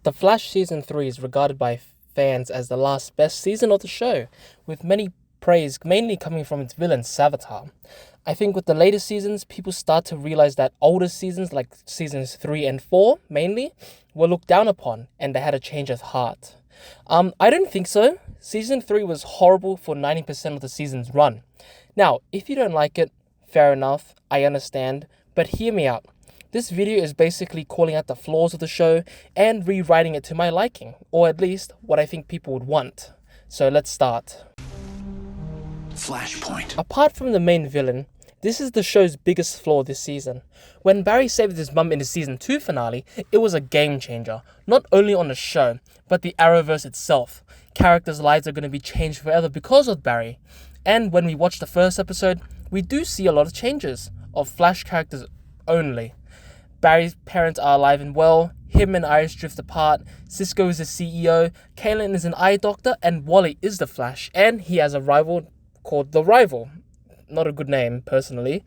The Flash Season 3 is regarded by fans as the last best season of the show, with many praise mainly coming from its villain Savitar. I think with the later seasons, people start to realize that older seasons, like seasons 3 and 4 mainly, were looked down upon and they had a change of heart. I don't think so. Season 3 was horrible for 90% of the season's run. Now, if you don't like it, fair enough, I understand, but hear me out. This video is basically calling out the flaws of the show and rewriting it to my liking, or at least what I think people would want. So let's start. Flashpoint. Apart from the main villain, this is the show's biggest flaw this season. When Barry saved his mum in the season 2 finale, it was a game changer, not only on the show, but the Arrowverse itself. Characters' lives are going to be changed forever because of Barry. And when we watch the first episode, we do see a lot of changes, of Flash characters only. Barry's parents are alive and well, him and Iris drift apart, Cisco is the CEO, Kaylin is an eye doctor, and Wally is the Flash, and he has a rival called the Rival. Not a good name, personally.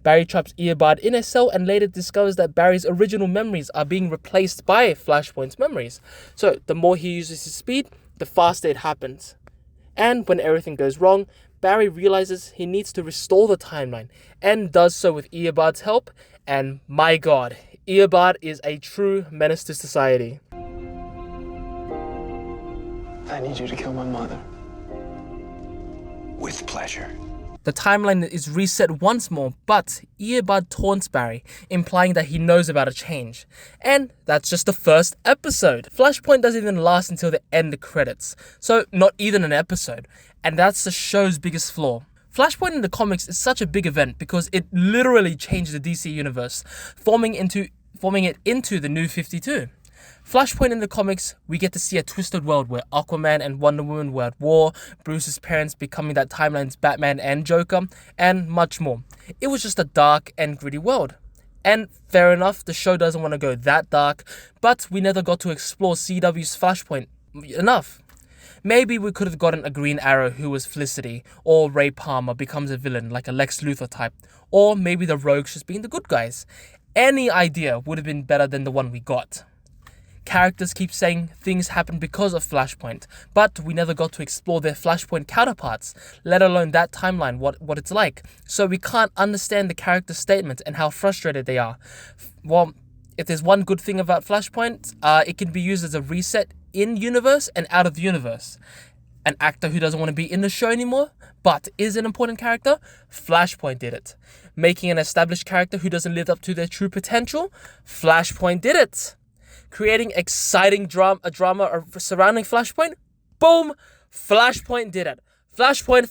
Barry traps Earbud in a cell and later discovers that Barry's original memories are being replaced by Flashpoint's memories. So, the more he uses his speed, the faster it happens. And when everything goes wrong, Barry realizes he needs to restore the timeline, and does so with Earbud's help, and my god, Earbud is a true menace to society. I need you to kill my mother. With pleasure. The timeline is reset once more, but Earbud taunts Barry, implying that he knows about a change. And that's just the first episode. Flashpoint doesn't even last until the end credits, so not even an episode. And that's the show's biggest flaw. Flashpoint in the comics is such a big event because it literally changed the DC universe, forming it into the New 52. Flashpoint in the comics, we get to see a twisted world where Aquaman and Wonder Woman were at war, Bruce's parents becoming that timeline's Batman and Joker, and much more. It was just a dark and gritty world. And fair enough, the show doesn't want to go that dark, but we never got to explore CW's Flashpoint enough. Maybe we could have gotten a Green Arrow who was Felicity, or Ray Palmer becomes a villain like a Lex Luthor type, or maybe the Rogues just being the good guys. Any idea would have been better than the one we got. Characters keep saying things happen because of Flashpoint, but we never got to explore their Flashpoint counterparts, let alone that timeline, what it's like, so we can't understand the character statements and how frustrated they are. Well, if there's one good thing about Flashpoint, it can be used as a reset in-universe and out-of-universe. An actor who doesn't want to be in the show anymore, but is an important character, Flashpoint did it. Making an established character who doesn't live up to their true potential, Flashpoint did it. Creating exciting drama surrounding Flashpoint, boom, Flashpoint did it. Flashpoint.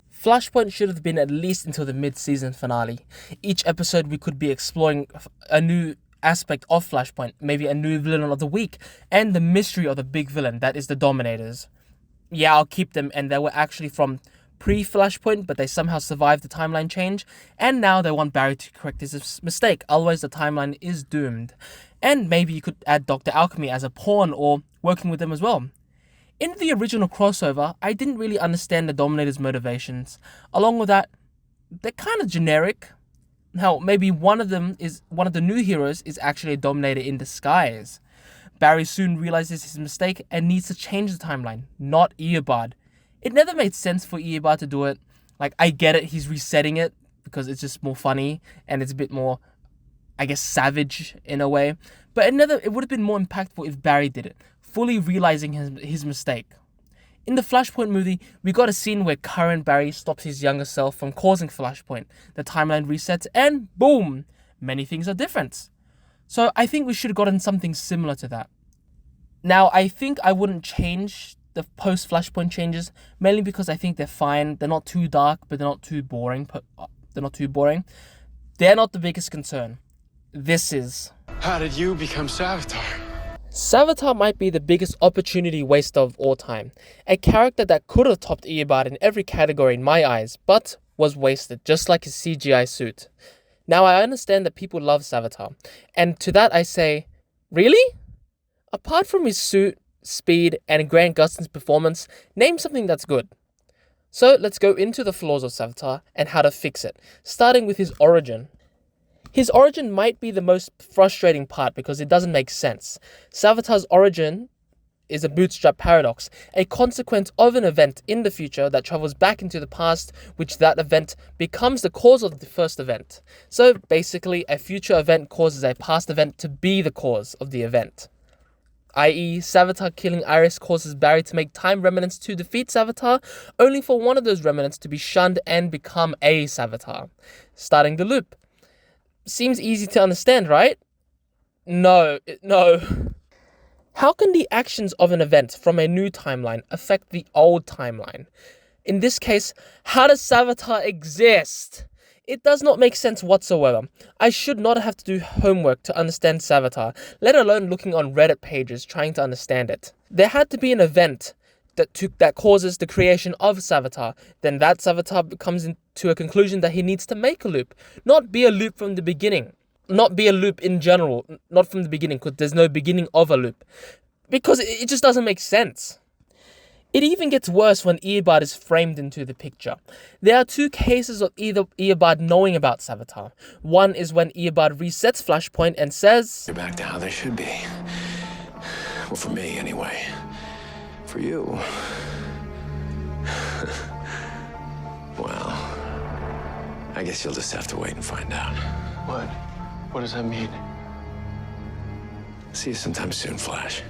Flashpoint should have been at least until the mid-season finale. Each episode we could be exploring a new aspect of Flashpoint, maybe a new villain of the week, and the mystery of the big villain, that is the Dominators. Yeah, I'll keep them, and they were actually from pre-Flashpoint, but they somehow survived the timeline change, and now they want Barry to correct his mistake, otherwise the timeline is doomed. And maybe you could add Dr. Alchemy as a pawn, or working with them as well. In the original crossover, I didn't really understand the Dominator's motivations. Along with that, they're kind of generic. Now, maybe one of the new heroes is actually a Dominator in disguise. Barry soon realizes his mistake and needs to change the timeline, not Earbud. It never made sense for Earbud to do it. Like, I get it, he's resetting it because it's just more funny and it's a bit more, I guess, savage in a way. But it would have been more impactful if Barry did it, fully realizing his mistake. In the Flashpoint movie, we got a scene where current Barry stops his younger self from causing Flashpoint. The timeline resets and boom, many things are different. So I think we should have gotten something similar to that. Now, I think I wouldn't change the post-Flashpoint changes, mainly because I think they're fine. They're not too dark, but they're not too boring. They're not the biggest concern. This is... How did you become Savitar? Savitar might be the biggest opportunity waster of all time. A character that could have topped Earbud in every category in my eyes, but was wasted, just like his CGI suit. Now, I understand that people love Savitar, and to that I say, really? Apart from his suit, speed, and Grant Gustin's performance, name something that's good. So let's go into the flaws of Savitar and how to fix it, starting with his origin. His origin might be the most frustrating part because it doesn't make sense. Savitar's origin is a bootstrap paradox, a consequence of an event in the future that travels back into the past, which that event becomes the cause of the first event. So basically, a future event causes a past event to be the cause of the event. I.e., Savitar killing Iris causes Barry to make time remnants to defeat Savitar, only for one of those remnants to be shunned and become a Savitar, starting the loop. Seems easy to understand, right? No. How can the actions of an event from a new timeline affect the old timeline? In this case, how does Savitar exist? It does not make sense whatsoever. I should not have to do homework to understand Savitar, let alone looking on Reddit pages trying to understand it. There had to be an event that causes the creation of Savitar. Then that Savitar comes into a conclusion that he needs to make a loop, not be a loop from the beginning. Not be a loop in general, not from the beginning, because there's no beginning of a loop. Because it just doesn't make sense. It even gets worse when Eobard is framed into the picture. There are two cases of Eobard knowing about Savitar. One is when Eobard resets Flashpoint and says, You're back to how they should be. Well, for me, anyway. For you... well... I guess you'll just have to wait and find out. What? What does that mean? See you sometime soon, Flash.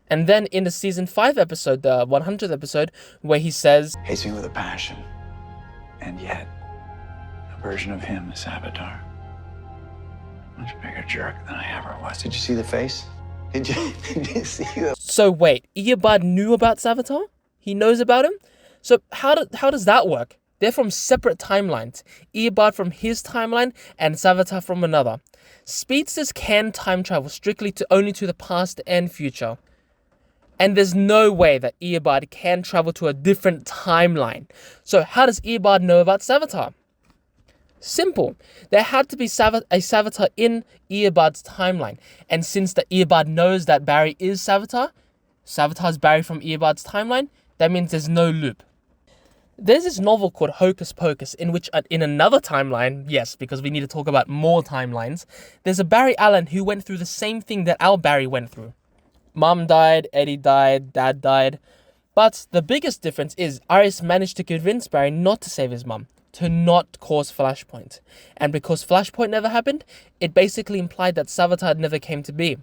And then in the season 5 episode, the 100th episode, where he says, Hates me with a passion, and yet a version of him is Savitar. Much bigger jerk than I ever was. Did you see the face? Did you see the... So wait, Eobard knew about Savitar? He knows about him? So how does that work? They're from separate timelines. Eobard from his timeline and Savitar from another. Speedsters can time travel strictly only to the past and future. And there's no way that Eobard can travel to a different timeline. So how does Eobard know about Savitar? Simple. There had to be a Savitar in Eobard's timeline. And since the Eobard knows that Barry is Savitar, Savitar's Barry from Eobard's timeline, that means there's no loop. There's this novel called Hocus Pocus, in which in another timeline, yes, because we need to talk about more timelines, there's a Barry Allen who went through the same thing that our Barry went through. Mom died, Eddie died, Dad died. But the biggest difference is Iris managed to convince Barry not to save his mum, to not cause Flashpoint. And because Flashpoint never happened, it basically implied that Savitar never came to be.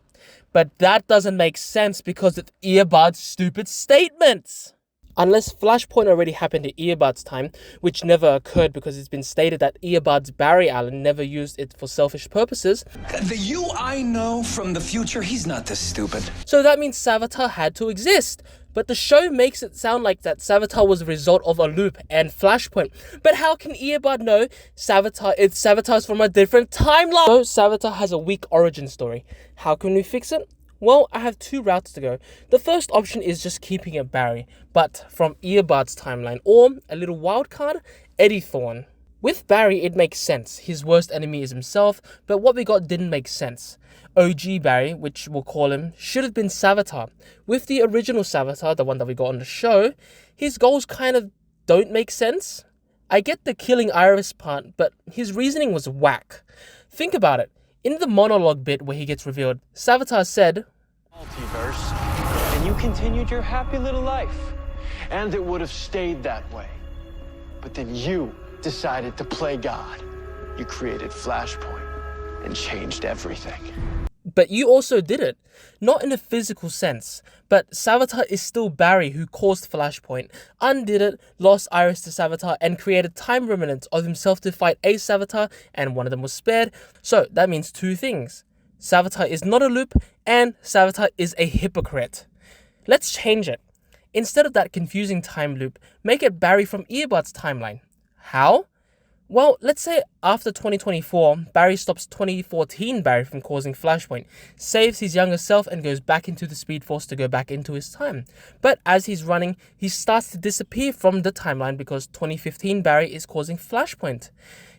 But that doesn't make sense because of Eobard's stupid statements. Unless Flashpoint already happened in Eobard's time, which never occurred because it's been stated that Eobard's Barry Allen never used it for selfish purposes. The you I know from the future, he's not this stupid. So that means Savitar had to exist. But the show makes it sound like that Savitar was a result of a loop and Flashpoint. But how can Eobard know Savitar's from a different timeline? So Savitar has a weak origin story. How can we fix it? Well, I have two routes to go. The first option is just keeping it Barry, but from Eobard's timeline, or a little wildcard, Eddie Thorne. With Barry, it makes sense. His worst enemy is himself, but what we got didn't make sense. OG Barry, which we'll call him, should have been Savitar. With the original Savitar, the one that we got on the show, his goals kind of don't make sense. I get the killing Iris part, but his reasoning was whack. Think about it. In the monologue bit where he gets revealed, Savitar said, Multiverse, and you continued your happy little life. And it would have stayed that way. But then you decided to play God. You created Flashpoint and changed everything. But you also did it. Not in a physical sense, but Savitar is still Barry who caused Flashpoint, undid it, lost Iris to Savitar, and created time remnants of himself to fight a Savitar, and one of them was spared. So that means two things. Savitar is not a loop, and Savitar is a hypocrite. Let's change it. Instead of that confusing time loop, make it Barry from Eobard's timeline. How? Well, let's say after 2024, Barry stops 2014 Barry from causing Flashpoint, saves his younger self and goes back into the Speed Force to go back into his time. But as he's running, he starts to disappear from the timeline because 2015 Barry is causing Flashpoint.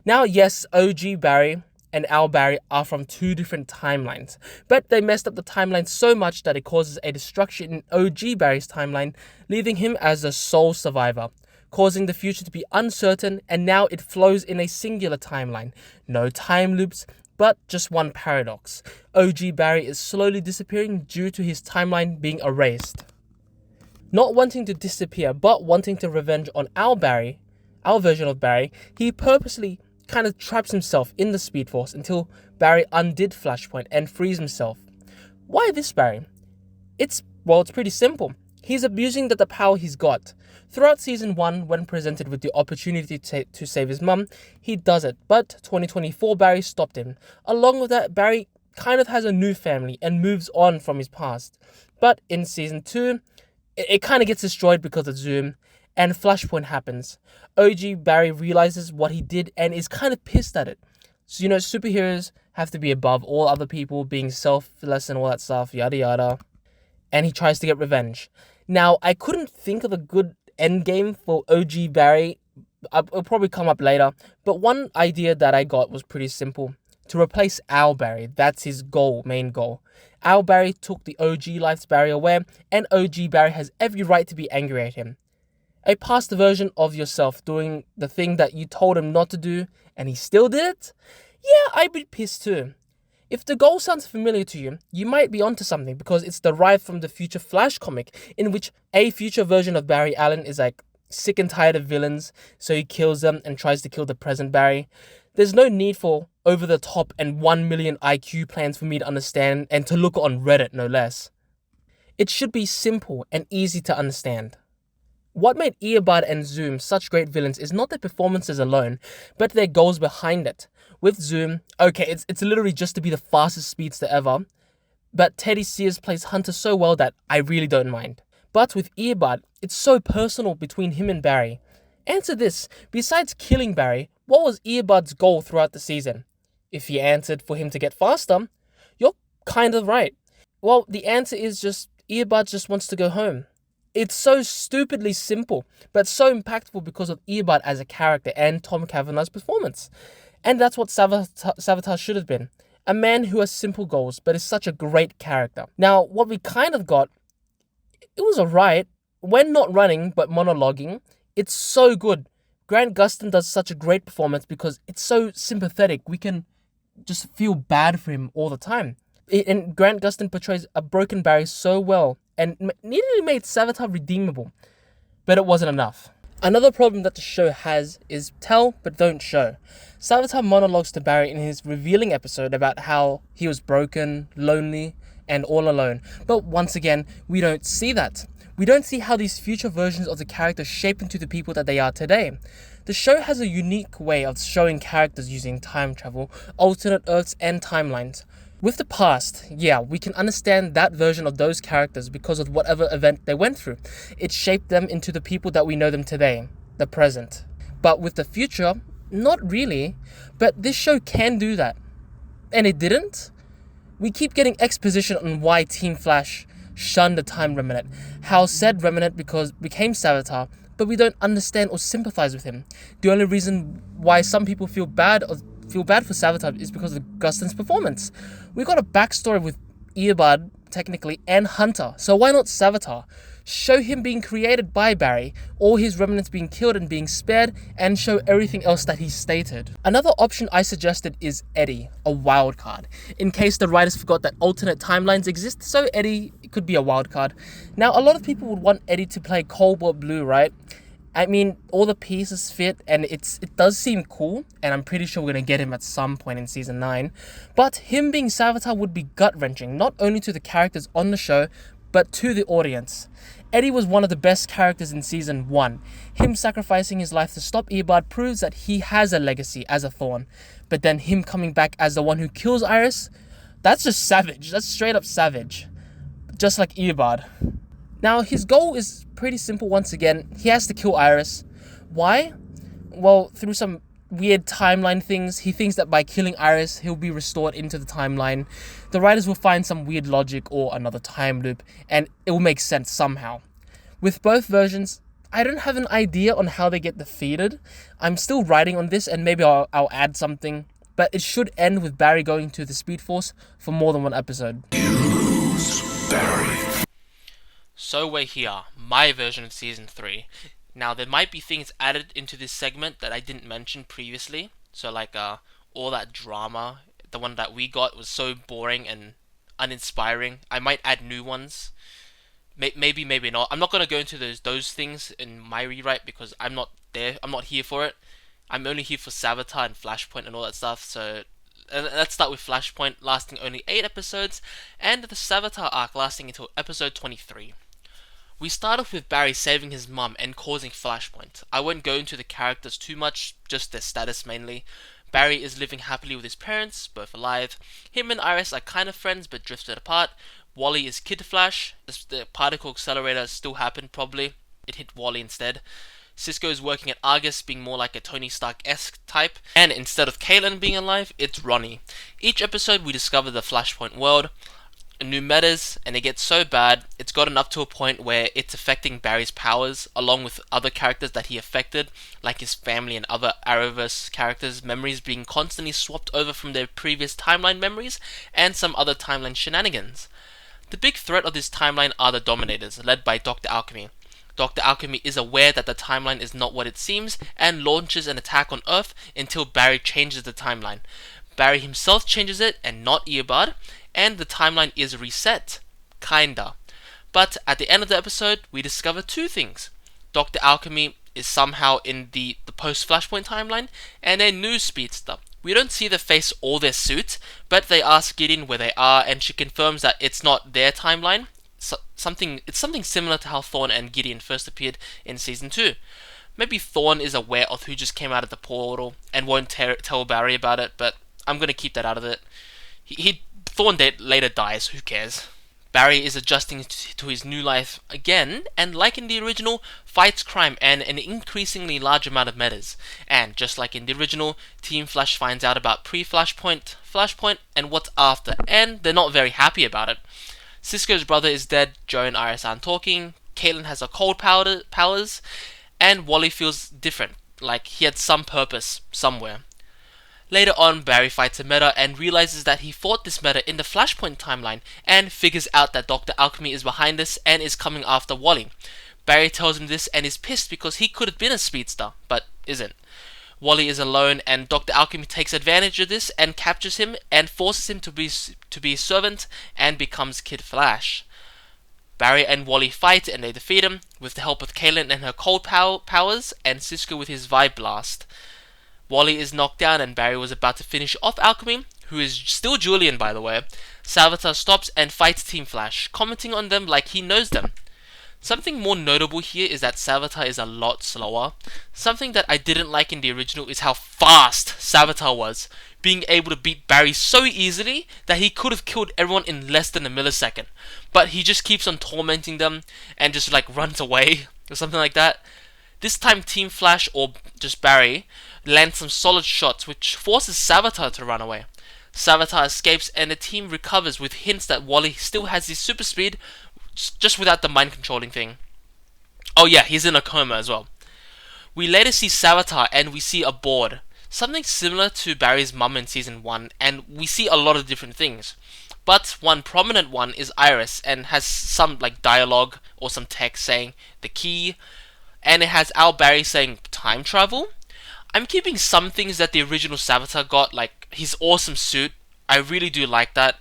Now, yes, OG Barry and our Barry are from two different timelines, but they messed up the timeline so much that it causes a destruction in OG Barry's timeline, leaving him as a sole survivor, causing the future to be uncertain, and now it flows in a singular timeline. No time loops, but just one paradox. OG Barry is slowly disappearing due to his timeline being erased. Not wanting to disappear, but wanting to revenge on our Barry, our version of Barry, he purposely kind of traps himself in the Speed Force until Barry undid Flashpoint and frees himself. Why this Barry? It's pretty simple. He's abusing the power he's got. Throughout Season 1, when presented with the opportunity to save his mum, he does it, but 2024 Barry stopped him. Along with that, Barry kind of has a new family and moves on from his past. But in Season 2, it kind of gets destroyed because of Zoom, and Flashpoint happens. OG Barry realizes what he did and is kind of pissed at it. So, superheroes have to be above all other people, being selfless and all that stuff, yada yada. And he tries to get revenge. Now, I couldn't think of a good endgame for OG Barry. It'll probably come up later. But one idea that I got was pretty simple. To replace Al Barry, that's his main goal. Al Barry took the OG Life's Barry away, and OG Barry has every right to be angry at him. A past version of yourself doing the thing that you told him not to do, and he still did it? Yeah, I'd be pissed too. If the goal sounds familiar to you, you might be onto something because it's derived from the Future Flash comic, in which a future version of Barry Allen is sick and tired of villains, so he kills them and tries to kill the present Barry. There's no need for over-the-top and 1 million IQ plans for me to understand and to look on Reddit, no less. It should be simple and easy to understand. What made Earbud and Zoom such great villains is not their performances alone, but their goals behind it. With Zoom, okay, it's literally just to be the fastest speedster ever, but Teddy Sears plays Hunter so well that I really don't mind. But with Earbud, it's so personal between him and Barry. Answer this, besides killing Barry, what was Earbud's goal throughout the season? If he answered for him to get faster, you're kind of right. Well, the answer is just Earbud just wants to go home. It's so stupidly simple, but so impactful because of Earbud as a character and Tom Cavanagh's performance. And that's what Savitar should have been. A man who has simple goals, but is such a great character. Now, what we kind of got, it was alright. When not running, but monologuing, it's so good. Grant Gustin does such a great performance because it's so sympathetic. We can just feel bad for him all the time. And Grant Gustin portrays a broken Barry so well and nearly made Savitar redeemable. But it wasn't enough. Another problem that the show has is tell but don't show. Savitar monologues to Barry in his revealing episode about how he was broken, lonely, and all alone. But once again, we don't see that. We don't see how these future versions of the characters shape into the people that they are today. The show has a unique way of showing characters using time travel, alternate Earths, and timelines. With the past, yeah, we can understand that version of those characters because of whatever event they went through. It shaped them into the people that we know them today, the present. But with the future, not really. But this show can do that. And it didn't. We keep getting exposition on why Team Flash shunned the Time Remnant, how said Remnant became Savitar, but we don't understand or sympathize with him. The only reason why some people feel bad for Savitar is because of Gustin's performance. We got a backstory with Earbud, technically, and Hunter, so why not Savitar? Show him being created by Barry, all his remnants being killed and being spared, and show everything else that he stated. Another option I suggested is Eddie, a wildcard, in case the writers forgot that alternate timelines exist, so Eddie could be a wildcard. Now, a lot of people would want Eddie to play Cobalt Blue, right? I mean, all the pieces fit, and it does seem cool, and I'm pretty sure we're going to get him at some point in Season 9. But him being Savitar would be gut-wrenching, not only to the characters on the show, but to the audience. Eddie was one of the best characters in Season 1. Him sacrificing his life to stop Earbud proves that he has a legacy as a Thorn. But then him coming back as the one who kills Iris, that's just savage. That's straight up savage. Just like Earbud. Now, his goal is pretty simple once again. He has to kill Iris. Why? Well, through some weird timeline things, he thinks that by killing Iris, he'll be restored into the timeline. The writers will find some weird logic or another time loop, and it will make sense somehow. With both versions, I don't have an idea on how they get defeated. I'm still writing on this, and maybe I'll add something, but it should end with Barry going to the Speed Force for more than one episode. Use Barry. So we're here, my version of Season 3. Now, there might be things added into this segment that I didn't mention previously. So, like, all that drama, the one that we got was so boring and uninspiring. I might add new ones. Maybe, maybe not. I'm not gonna go into those things in my rewrite because I'm not there. I'm not here for it. I'm only here for Savitar and Flashpoint and all that stuff. So let's start with Flashpoint, lasting only 8 episodes, and the Savitar arc lasting until episode 23. We start off with Barry saving his mum and causing Flashpoint. I won't go into the characters too much, just their status mainly. Barry is living happily with his parents, both alive. Him and Iris are kind of friends but drifted apart. Wally is Kid Flash. The particle accelerator still happened probably. It hit Wally instead. Cisco is working at Argus, being more like a Tony Stark-esque type. And instead of Caitlin being alive, it's Ronnie. Each episode we discover the Flashpoint world, new metas, and it gets so bad, it's gotten up to a point where it's affecting Barry's powers, along with other characters that he affected, like his family and other Arrowverse characters' memories being constantly swapped over from their previous timeline memories, and some other timeline shenanigans. The big threat of this timeline are the Dominators, led by Dr. Alchemy. Dr. Alchemy is aware that the timeline is not what it seems, and launches an attack on Earth until Barry changes the timeline. Barry himself changes it, and not Eobard, and the timeline is reset. Kinda. But at the end of the episode, we discover two things. Dr. Alchemy is somehow in the post-Flashpoint timeline, and a new speedster. We don't see their face or their suit, but they ask Gideon where they are, and she confirms that it's not their timeline. It's something similar to how Thawne and Gideon first appeared in Season 2. Maybe Thawne is aware of who just came out of the portal and won't tell Barry about it, but I'm going to keep that out of it. Thawne later dies, who cares? Barry is adjusting to his new life again, and like in the original, fights crime and an increasingly large amount of metas. And just like in the original, Team Flash finds out about pre-Flashpoint, Flashpoint, and what's after, and they're not very happy about it. Cisco's brother is dead, Joe and Iris aren't talking, Caitlin has her cold powers, and Wally feels different, like he had some purpose somewhere. Later on, Barry fights a meta and realizes that he fought this meta in the Flashpoint timeline and figures out that Dr. Alchemy is behind this and is coming after Wally. Barry tells him this and is pissed because he could have been a speedster, but isn't. Wally is alone and Dr. Alchemy takes advantage of this and captures him and forces him to be a servant and becomes Kid Flash. Barry and Wally fight and they defeat him with the help of Caitlin and her cold powers and Cisco with his Vibe Blast. Wally is knocked down and Barry was about to finish off Alchemy, who is still Julian by the way. Savitar stops and fights Team Flash, commenting on them like he knows them. Something more notable here is that Savitar is a lot slower. Something that I didn't like in the original is how fast Savitar was, being able to beat Barry so easily that he could have killed everyone in less than a millisecond. But he just keeps on tormenting them and just like runs away or something like that. This time Team Flash, or just Barry, lands some solid shots which forces Savitar to run away. Savitar escapes and the team recovers with hints that Wally still has his super speed, just without the mind controlling thing. Oh yeah, he's in a coma as well. We later see Savitar and we see a board, something similar to Barry's mum in Season 1, and we see a lot of different things. But one prominent one is Iris and has some like dialogue or some text saying the key, and it has Al Barry saying time travel. I'm keeping some things that the original Savitar got, like his awesome suit. I really do like that.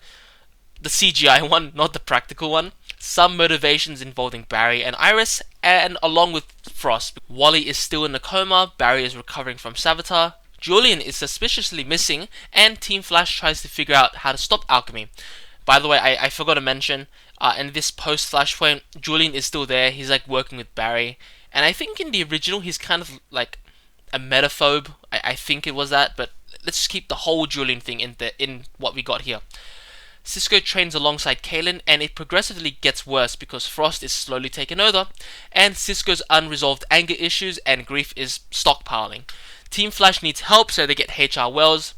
The CGI one, not the practical one. Some motivations involving Barry and Iris, and along with Frost. Wally is still in a coma, Barry is recovering from Savitar, Julian is suspiciously missing, and Team Flash tries to figure out how to stop Alchemy. By the way, I forgot to mention, in this post-Flashpoint, Julian is still there, he's like working with Barry, and I think in the original he's kind of like a metaphobe, I think it was that, but let's just keep the whole Julian thing in what we got here. Cisco trains alongside Caitlin and it progressively gets worse because Frost is slowly taken over and Cisco's unresolved anger issues and grief is stockpiling. Team Flash needs help so they get HR Wells.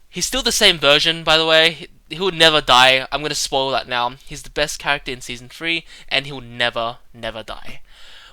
He's still the same version by the way, he will never die, I'm going to spoil that now. He's the best character in Season 3 and he will never die.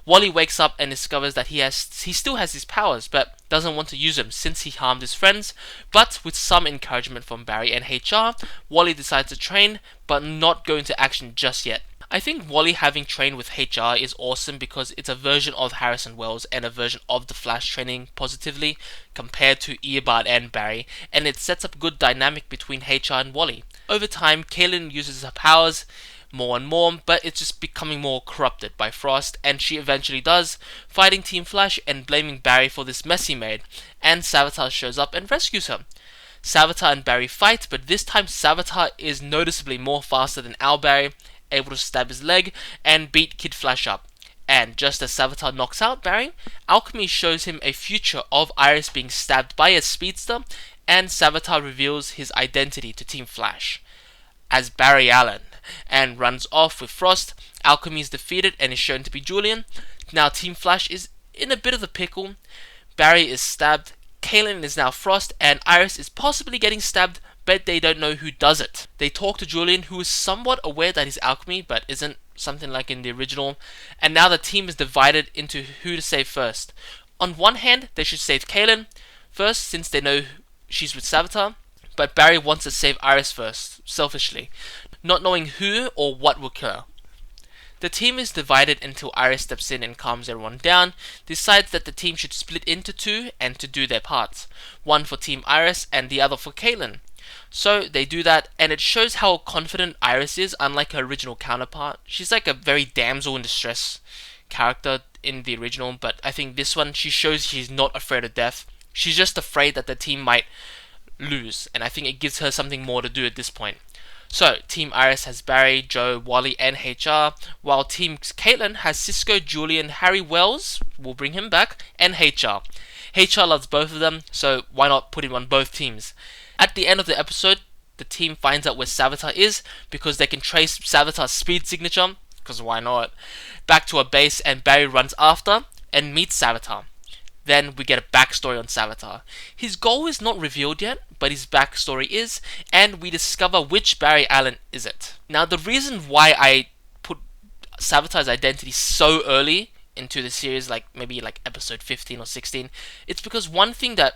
Wally wakes up and discovers that he still has his powers, but doesn't want to use them since he harmed his friends. But with some encouragement from Barry and HR, Wally decides to train, but not go into action just yet. I think Wally having trained with HR is awesome because it's a version of Harrison Wells and a version of the Flash training positively compared to Eobard and Barry, and it sets up good dynamic between HR and Wally. Over time, Kaylin uses her powers more and more, but it's just becoming more corrupted by Frost, and she eventually does, fighting Team Flash and blaming Barry for this mess he made, and Savitar shows up and rescues her. Savitar and Barry fight, but this time Savitar is noticeably more faster than Barry, able to stab his leg and beat Kid Flash up. And just as Savitar knocks out Barry, Alchemy shows him a future of Iris being stabbed by a speedster, and Savitar reveals his identity to Team Flash as Barry Allen and runs off with Frost. Alchemy is defeated and is shown to be Julian. Now Team Flash is in a bit of a pickle. Barry is stabbed, Kaylin is now Frost, and Iris is possibly getting stabbed, but they don't know who does it. They talk to Julian, who is somewhat aware that he's Alchemy, but isn't, something like in the original, and now the team is divided into who to save first. On one hand, they should save Kaylin first, since they know she's with Savitar, but Barry wants to save Iris first, selfishly, not knowing who or what will occur. The team is divided until Iris steps in and calms everyone down, decides that the team should split into two and to do their parts, one for Team Iris and the other for Kaylin. So they do that, and it shows how confident Iris is, unlike her original counterpart. She's like a very damsel in distress character in the original, but I think this one, she shows she's not afraid of death. She's just afraid that the team might lose, and I think it gives her something more to do at this point. So, Team Iris has Barry, Joe, Wally, and HR, while Team Caitlin has Cisco, Julian, Harry Wells, we'll bring him back, and HR. HR loves both of them, so why not put him on both teams? At the end of the episode, the team finds out where Savitar is, because they can trace Savitar's speed signature, because why not, back to a base, and Barry runs after, and meets Savitar. Then we get a backstory on Savitar. His goal is not revealed yet, but his backstory is, and we discover which Barry Allen is it. Now, the reason why I put Savitar's identity so early into the series, like maybe like episode 15 or 16, it's because one thing that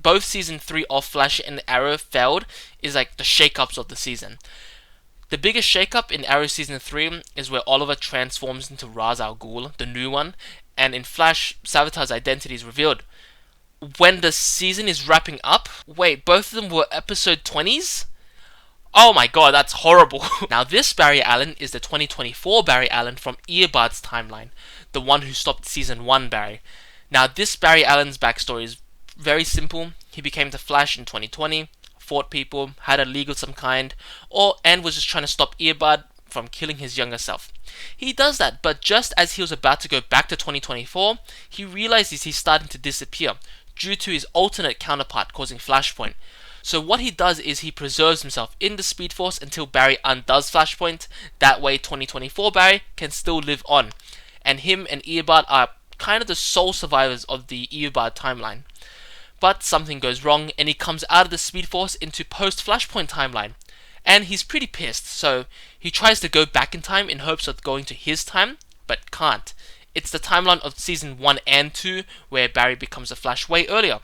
both season 3 of Flash and Arrow failed is like the shakeups of the season. The biggest shakeup in Arrow season 3 is where Oliver transforms into Ra's al Ghul, the new one, and in Flash, Savitar's identity is revealed. When the season is wrapping up, wait, both of them were episode 20s? Oh my god, that's horrible. Now this Barry Allen is the 2024 Barry Allen from Eobard's timeline, the one who stopped season 1 Barry. Now this Barry Allen's backstory is very simple. He became the Flash in 2020, fought people, had a league of some kind, and was just trying to stop Eobard from killing his younger self. He does that, but just as he was about to go back to 2024, he realizes he's starting to disappear due to his alternate counterpart causing Flashpoint. So what he does is he preserves himself in the Speed Force until Barry undoes Flashpoint. That way 2024 Barry can still live on. And him and Eobard are kind of the sole survivors of the Eobard timeline. But something goes wrong and he comes out of the Speed Force into post-Flashpoint timeline. And he's pretty pissed, so he tries to go back in time in hopes of going to his time, but can't. It's the timeline of season 1 and 2 where Barry becomes a Flash way earlier.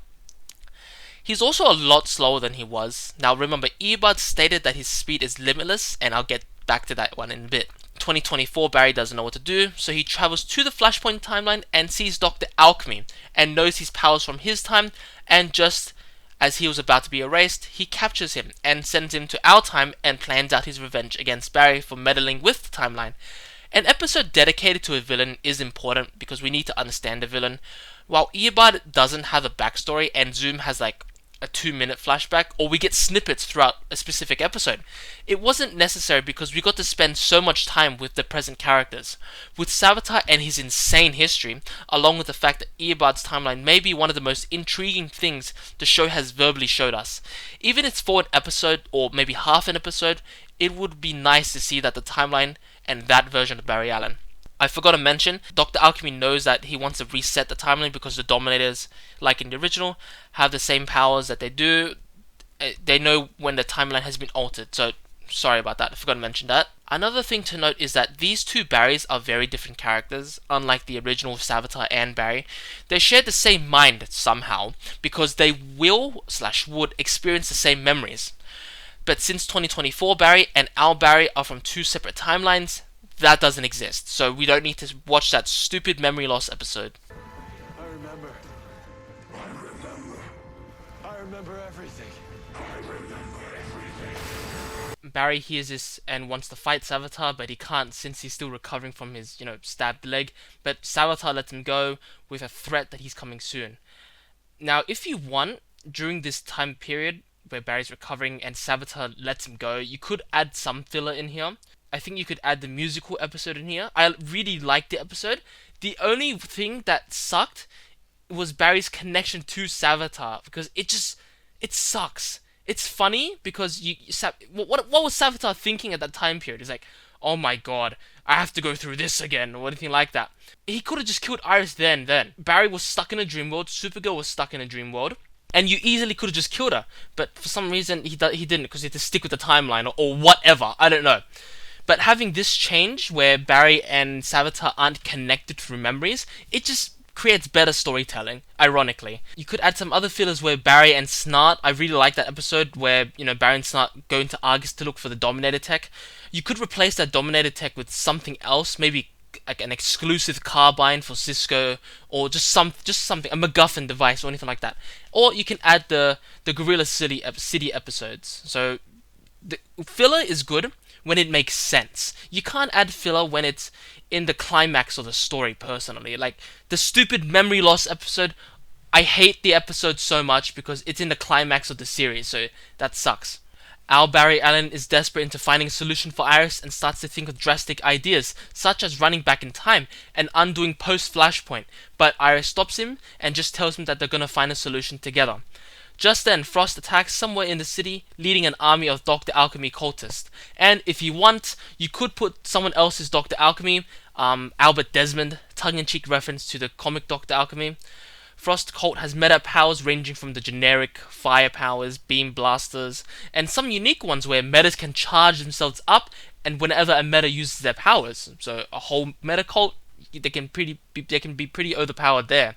He's also a lot slower than he was. Now remember, Eobard stated that his speed is limitless, and I'll get back to that one in a bit. 2024 Barry doesn't know what to do, so he travels to the Flashpoint timeline and sees Dr. Alchemy, and knows his powers from his time, and just as he was about to be erased, he captures him and sends him to our time and plans out his revenge against Barry for meddling with the timeline. An episode dedicated to a villain is important because we need to understand the villain. While Eobard doesn't have a backstory and Zoom has like a 2-minute flashback, or we get snippets throughout a specific episode, it wasn't necessary because we got to spend so much time with the present characters. With Savitar and his insane history, along with the fact that Eobard's timeline may be one of the most intriguing things the show has verbally showed us. Even if it's for an episode, or maybe half an episode, it would be nice to see that the timeline and that version of Barry Allen. I forgot to mention, Dr. Alchemy knows that he wants to reset the timeline because the Dominators, like in the original, have the same powers that they do. They know when the timeline has been altered, so sorry about that, I forgot to mention that. Another thing to note is that these two Barrys are very different characters, unlike the original Savitar and Barry. They share the same mind somehow, because they will/would experience the same memories. But since 2024 Barry and our Barry are from two separate timelines, that doesn't exist. So we don't need to watch that stupid memory loss episode. I remember. I remember everything. Barry hears this and wants to fight Savitar, but he can't since he's still recovering from his, stabbed leg. But Savitar lets him go with a threat that he's coming soon. Now, if you want, during this time period where Barry's recovering and Savitar lets him go, you could add some filler in here. I think you could add the musical episode in here. I really liked the episode. The only thing that sucked was Barry's connection to Savitar, because it sucks. It's funny because what was Savitar thinking at that time period? He's like, oh my god, I have to go through this again, or anything like that. He could have just killed Iris then. Barry was stuck in a dream world, Supergirl was stuck in a dream world, and you easily could have just killed her. But for some reason, he didn't, because he had to stick with the timeline, or whatever, I don't know. But having this change, where Barry and Savitar aren't connected through memories, it just creates better storytelling, ironically. You could add some other fillers where Barry and Snart, I really like that episode where, Barry and Snart go into Argus to look for the Dominator tech. You could replace that Dominator tech with something else, maybe like an exclusive carbine for Cisco, or just something, a MacGuffin device or anything like that. Or you can add the Gorilla City episodes. So the filler is good when it makes sense. You can't add filler when it's in the climax of the story, personally. Like, the stupid memory loss episode, I hate the episode so much because it's in the climax of the series, so that sucks. Barry Allen is desperate into finding a solution for Iris and starts to think of drastic ideas, such as running back in time and undoing post-Flashpoint, but Iris stops him and just tells him that they're gonna find a solution together. Just then, Frost attacks somewhere in the city, leading an army of Dr. Alchemy cultists. And if you want, you could put someone else's Dr. Alchemy, Albert Desmond, tongue-in-cheek reference to the comic Dr. Alchemy. Frost cult has meta powers ranging from the generic fire powers, beam blasters, and some unique ones where metas can charge themselves up and whenever a meta uses their powers. So a whole meta cult, they can be pretty overpowered there.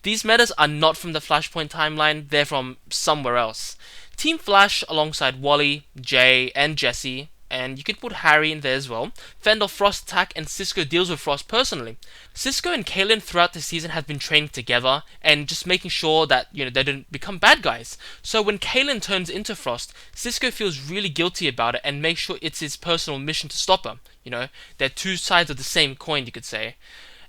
These metas are not from the Flashpoint timeline, they're from somewhere else. Team Flash alongside Wally, Jay, and Jesse, and you could put Harry in there as well, fend off Frost's attack, and Cisco deals with Frost personally. Cisco and Caitlin throughout the season have been training together and just making sure that they don't become bad guys. So when Caitlin turns into Frost, Cisco feels really guilty about it and makes sure it's his personal mission to stop her. They're two sides of the same coin, you could say.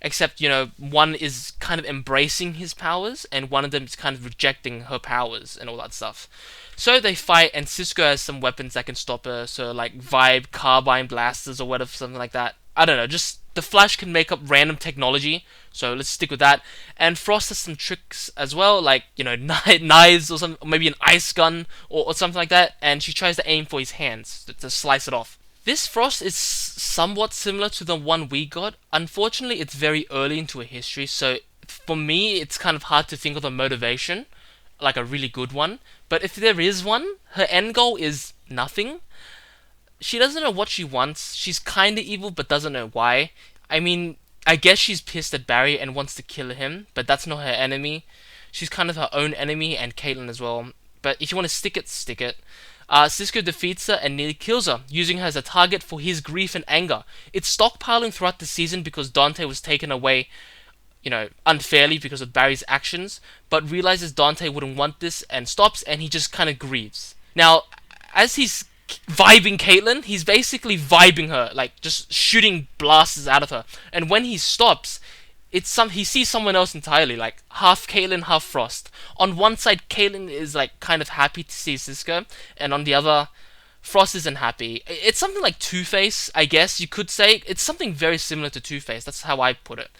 Except, one is kind of embracing his powers, and one of them is kind of rejecting her powers and all that stuff. So they fight, and Cisco has some weapons that can stop her, so like Vibe, Carbine Blasters, or whatever, something like that. I don't know, just the Flash can make up random technology, so let's stick with that. And Frost has some tricks as well, like, knives or something, or maybe an ice gun, or something like that, and she tries to aim for his hands, to slice it off. This Frost is somewhat similar to the one we got. Unfortunately, it's very early into a history, so for me, it's kind of hard to think of a motivation, like a really good one. But if there is one, her end goal is nothing. She doesn't know what she wants. She's kinda evil, but doesn't know why. I mean, I guess she's pissed at Barry and wants to kill him, but that's not her enemy. She's kind of her own enemy, and Caitlin as well. But if you want to stick it, stick it. Cisco defeats her and nearly kills her, using her as a target for his grief and anger. It's stockpiling throughout the season because Dante was taken away, unfairly because of Barry's actions, but realizes Dante wouldn't want this and stops, and he just kind of grieves. Now, as he's vibing Caitlin, he's basically vibing her, like just shooting blasters out of her. And when he stops, he sees someone else entirely, like half Caitlin, half Frost. On one side, Caitlin is like kind of happy to see Cisco, and on the other, Frost isn't happy. It's something like Two-Face, I guess you could say. It's something very similar to Two-Face. That's how I put it.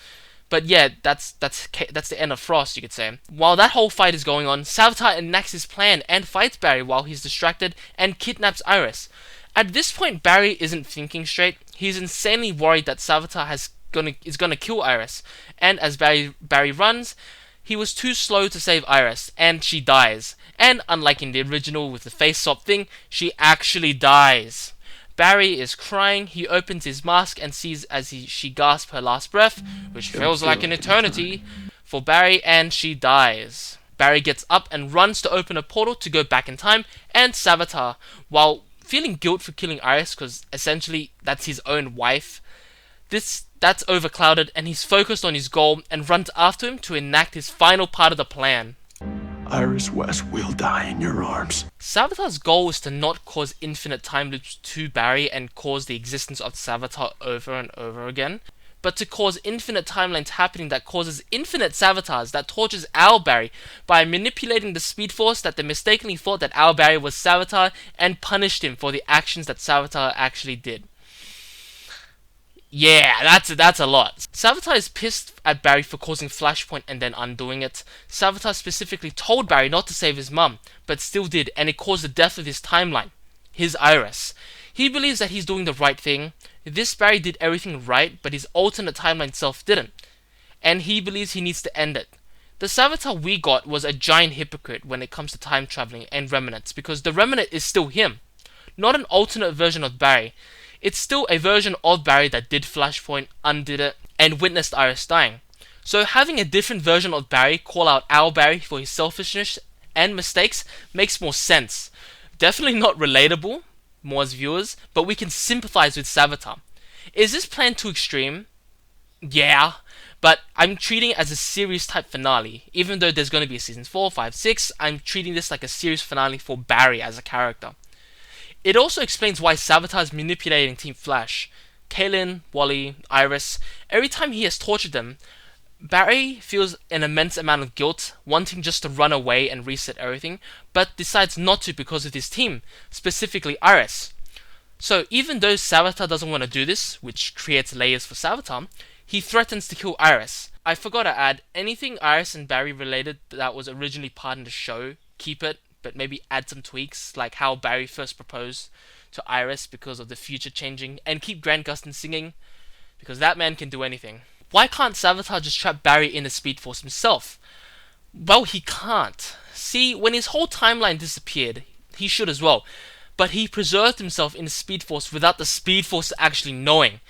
But yeah, that's the end of Frost, you could say. While that whole fight is going on, Savitar enacts his plan and fights Barry while he's distracted and kidnaps Iris. At this point, Barry isn't thinking straight. He's insanely worried that Savitar is gonna kill Iris, and as Barry runs, he was too slow to save Iris, and she dies. And unlike in the original with the face swap thing, she actually dies. Barry is crying. He opens his mask and sees as she gasps her last breath, which feels like an eternity for Barry, and she dies. Barry gets up and runs to open a portal to go back in time and Savitar, while feeling guilt for killing Iris because essentially that's his own wife. That's overclouded, and he's focused on his goal and runs after him to enact his final part of the plan. Iris West will die in your arms. Savitar's goal is to not cause infinite time loops to Barry and cause the existence of Savitar over and over again, but to cause infinite timelines happening that causes infinite Savitars that tortures our Barry by manipulating the Speed Force that they mistakenly thought that our Barry was Savitar and punished him for the actions that Savitar actually did. Yeah, that's a lot. Savitar is pissed at Barry for causing Flashpoint and then undoing it. Savitar specifically told Barry not to save his mum, but still did, and it caused the death of his timeline, his Iris. He believes that he's doing the right thing. This Barry did everything right, but his alternate timeline self didn't, and he believes he needs to end it. The Savitar we got was a giant hypocrite when it comes to time traveling and remnants, because the remnant is still him, not an alternate version of Barry. It's still a version of Barry that did Flashpoint, undid it, and witnessed Iris dying. So having a different version of Barry call out our Barry for his selfishness and mistakes makes more sense. Definitely not relatable, more as viewers, but we can sympathize with Savitar. Is this plan too extreme? Yeah, but I'm treating it as a series type finale. Even though there's going to be a seasons 4, 5, 6, I'm treating this like a series finale for Barry as a character. It also explains why Savitar is manipulating Team Flash. Kaylin, Wally, Iris, every time he has tortured them, Barry feels an immense amount of guilt, wanting just to run away and reset everything, but decides not to because of his team, specifically Iris. So even though Savitar doesn't want to do this, which creates layers for Savitar, he threatens to kill Iris. I forgot to add, anything Iris and Barry related that was originally part in the show, keep it, but maybe add some tweaks, like how Barry first proposed to Iris because of the future changing, and keep Grant Gustin singing, because that man can do anything. Why can't Savitar just trap Barry in the Speed Force himself? Well, he can't. See, when his whole timeline disappeared, he should as well, but he preserved himself in the Speed Force without the Speed Force actually knowing.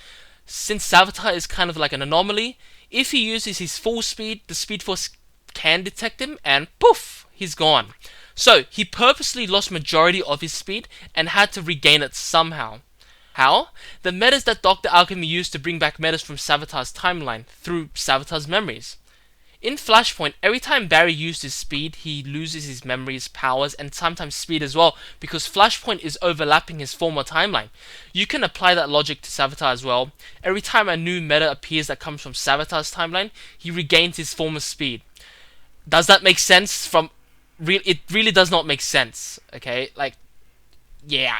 Since Savitar is kind of like an anomaly, if he uses his full speed, the Speed Force can detect him, and poof, he's gone. So, he purposely lost majority of his speed and had to regain it somehow. How? The metas that Dr. Alchemy used to bring back metas from Savitar's timeline, through Savitar's memories. In Flashpoint, every time Barry used his speed, he loses his memories, powers, and sometimes speed as well, because Flashpoint is overlapping his former timeline. You can apply that logic to Savitar as well. Every time a new meta appears that comes from Savitar's timeline, he regains his former speed. Does that make sense from... It really does not make sense, okay? Like, yeah.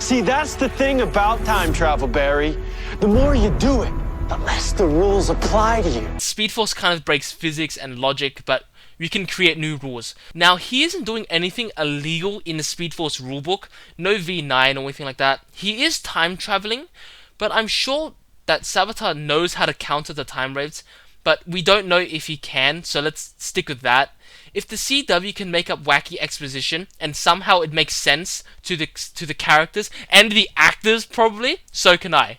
See, that's the thing about time travel, Barry. The more you do it, the less the rules apply to you. Speed Force kind of breaks physics and logic, but we can create new rules. Now, he isn't doing anything illegal in the Speed Force rulebook, no V9 or anything like that. He is time traveling, but I'm sure that Savitar knows how to counter the time waves, but we don't know if he can, so let's stick with that. If the CW can make up wacky exposition and somehow it makes sense to the characters and the actors probably, so can I.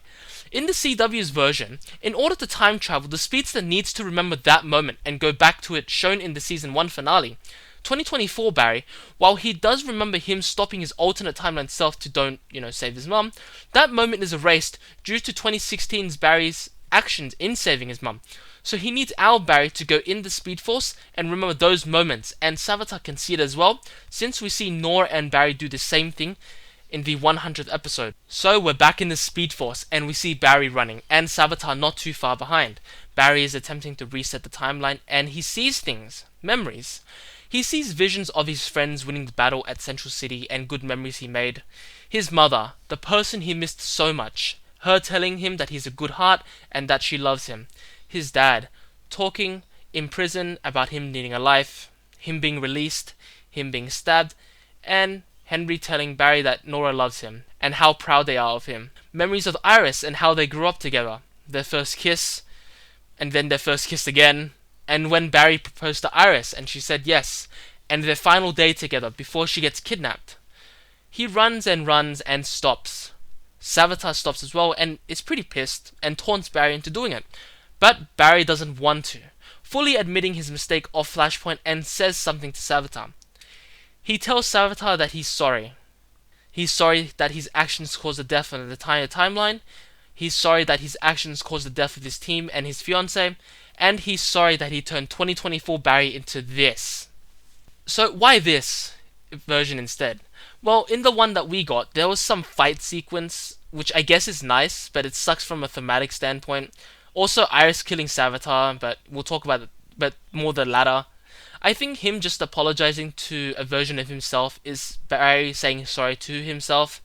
In the CW's version, in order to time travel, the Speedster needs to remember that moment and go back to it shown in the season 1 finale. 2024 Barry, while he does remember him stopping his alternate timeline self to don't, save his mum, that moment is erased due to 2016's Barry's actions in saving his mum. So he needs our Barry to go in the Speed Force and remember those moments, and Savitar can see it as well, since we see Nora and Barry do the same thing in the 100th episode. So we're back in the Speed Force, and we see Barry running, and Savitar not too far behind. Barry is attempting to reset the timeline, and he sees things, memories. He sees visions of his friends winning the battle at Central City and good memories he made. His mother, the person he missed so much, her telling him that he's a good heart and that she loves him. His dad, talking in prison about him needing a life, him being released, him being stabbed, and Henry telling Barry that Nora loves him, and how proud they are of him. Memories of Iris and how they grew up together. Their first kiss, and then their first kiss again, and when Barry proposed to Iris and she said yes, and their final day together before she gets kidnapped. He runs and stops. Savitar stops as well and is pretty pissed and taunts Barry into doing it. But Barry doesn't want to, fully admitting his mistake of Flashpoint and says something to Savitar. He tells Savitar that he's sorry. He's sorry that his actions caused the death of an entire timeline. He's sorry that his actions caused the death of his team and his fiancée. And he's sorry that he turned 2024 Barry into this. So why this version instead? Well, in the one that we got, there was some fight sequence, which I guess is nice, but it sucks from a thematic standpoint. Also, Iris killing Savitar, but we'll talk about it, but more the latter. I think him just apologizing to a version of himself is Barry saying sorry to himself.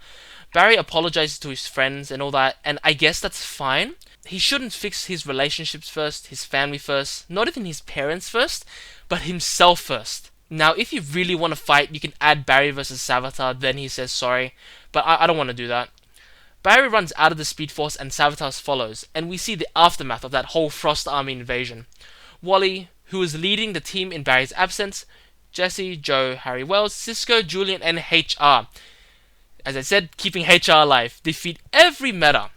Barry apologizes to his friends and all that, and I guess that's fine. He shouldn't fix his relationships first, his family first, not even his parents first, but himself first. Now, if you really want to fight, you can add Barry versus Savitar, then he says sorry, but I don't want to do that. Barry runs out of the Speed Force and Savitar follows, and we see the aftermath of that whole Frost Army invasion. Wally, who is leading the team in Barry's absence, Jesse, Joe, Harry Wells, Cisco, Julian, and HR. As I said, keeping HR alive, defeat every meta.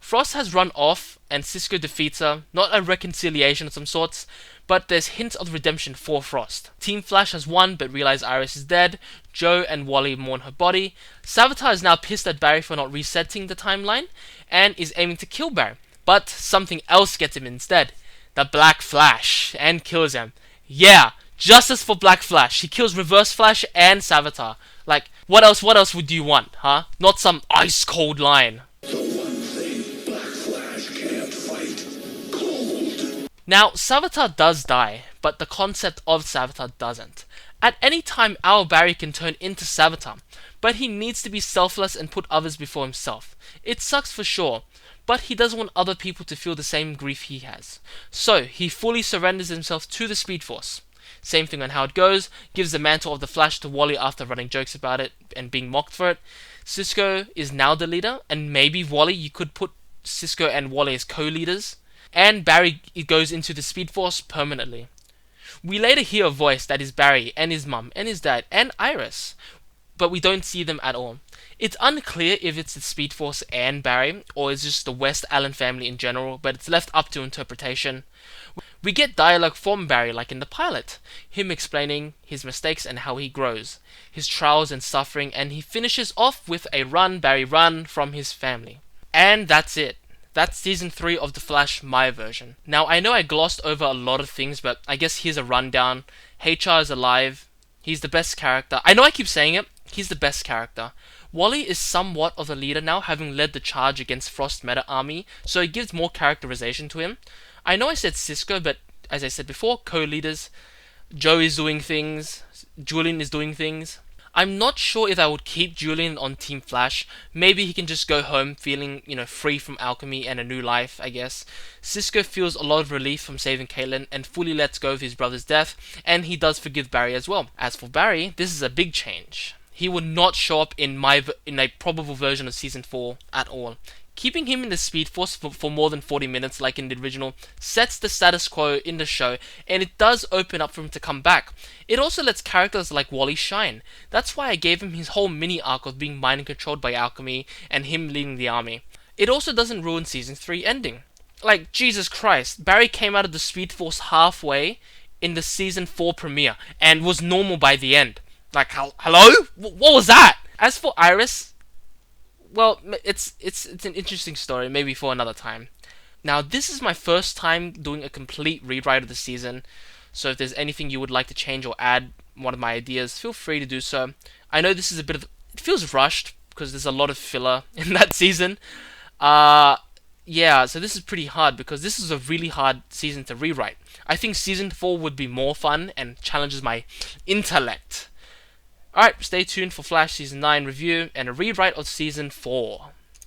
Frost has run off, and Cisco defeats her, not a reconciliation of some sorts, but there's hints of redemption for Frost. Team Flash has won, but realize Iris is dead. Joe and Wally mourn her body. Savitar is now pissed at Barry for not resetting the timeline, and is aiming to kill Barry. But something else gets him instead. The Black Flash, and kills him. Yeah, justice for Black Flash. He kills Reverse Flash and Savitar. Like, what else would you want, huh? Not some ice cold line. Now, Savitar does die, but the concept of Savitar doesn't. At any time, our Barry can turn into Savitar, but he needs to be selfless and put others before himself. It sucks for sure, but he doesn't want other people to feel the same grief he has. So, he fully surrenders himself to the Speed Force. Same thing on how it goes, gives the mantle of the Flash to Wally after running jokes about it and being mocked for it. Cisco is now the leader, and maybe Wally, you could put Cisco and Wally as co-leaders. And Barry goes into the Speed Force permanently. We later hear a voice that is Barry and his mum and his dad and Iris, but we don't see them at all. It's unclear if it's the Speed Force and Barry, or it's just the West Allen family in general, but it's left up to interpretation. We get dialogue from Barry like in the pilot, him explaining his mistakes and how he grows, his trials and suffering, and he finishes off with a run, Barry run, from his family. And that's it. That's Season 3 of The Flash, my version. Now, I know I glossed over a lot of things, but I guess here's a rundown. HR is alive. He's the best character. I know I keep saying it. He's the best character. Wally is somewhat of a leader now, having led the charge against Frost Meta Army, so it gives more characterization to him. I know I said Cisco, but as I said before, co-leaders. Joe is doing things. Julian is doing things. I'm not sure if I would keep Julian on Team Flash. Maybe he can just go home feeling, free from alchemy and a new life, I guess. Cisco feels a lot of relief from saving Caitlin and fully lets go of his brother's death, and he does forgive Barry as well. As for Barry, this is a big change. He would not show up in a probable version of Season 4 at all. Keeping him in the Speed Force for more than 40 minutes like in the original sets the status quo in the show, and it does open up for him to come back. It also lets characters like Wally shine. That's why I gave him his whole mini arc of being mind controlled by alchemy and him leading the army. It also doesn't ruin Season 3 ending. Like, Jesus Christ, Barry came out of the Speed Force halfway in the Season 4 premiere and was normal by the end. Like, hello? What was that? As for Iris, well, it's an interesting story, maybe for another time. Now, this is my first time doing a complete rewrite of the season, so if there's anything you would like to change or add one of my ideas, feel free to do so. I know this is it feels rushed, because there's a lot of filler in that season. Yeah, so this is pretty hard, because this is a really hard season to rewrite. I think Season 4 would be more fun, and challenges my intellect. Alright, stay tuned for Flash Season 9 review and a rewrite of Season 4.